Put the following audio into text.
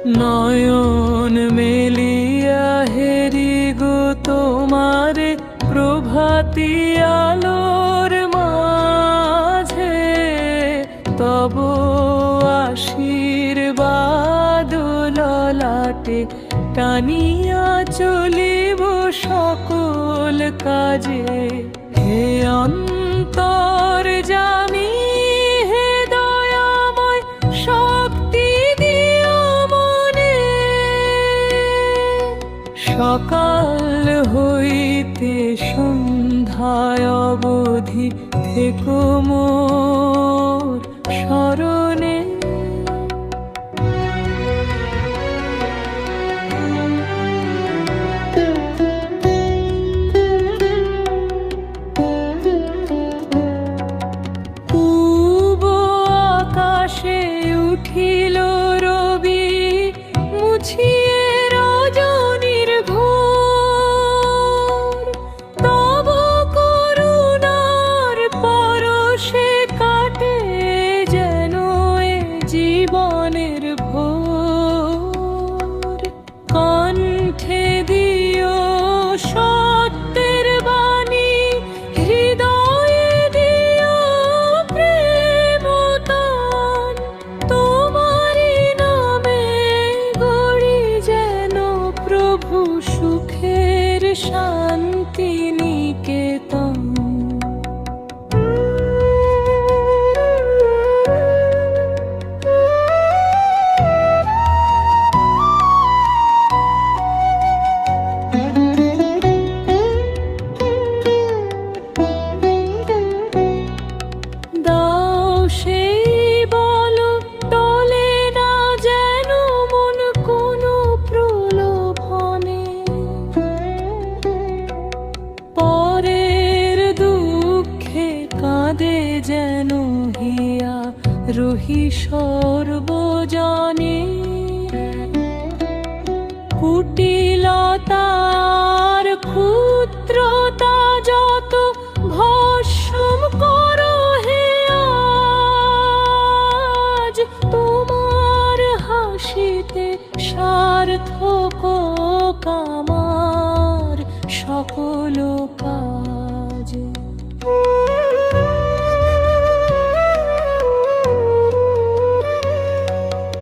নয়ন মেলিয়া হেরি গো তোমারে প্রভাতী আলোর মাঝে, তব আশীর্বাদ ললাটে টানিয়া চলিব সকল কাজে। হে অন্তর্যামী, হে দয়াময়, শক্তি দিও মনে। সকাল হইতে সন্ধ্যায় অবধি থেকো মোর স্মরণে। উঠিল রবি মুছিয়ে রজনীর ঘোর, তব করুণার পরশে কাটে যেন এ জীবনের ভোর। কণ্ঠে দিও সত্যের বাণী, হৃদয়ে দিও প্রেম দান। তোমারি নামে গড়ি যেন প্রভু সুখের শান্তি নিকেতন। দাও সেই বল, টলে না যেন মন কোনো প্রলোভনে। পরের দুঃখে কাঁদে যেন হিয়া রহি সর্বজনে। কুটিলতার ক্ষুদ্রতা যত ভস্ম করো হে আজ, তোমার হাসিতে সার্থক আমার সকল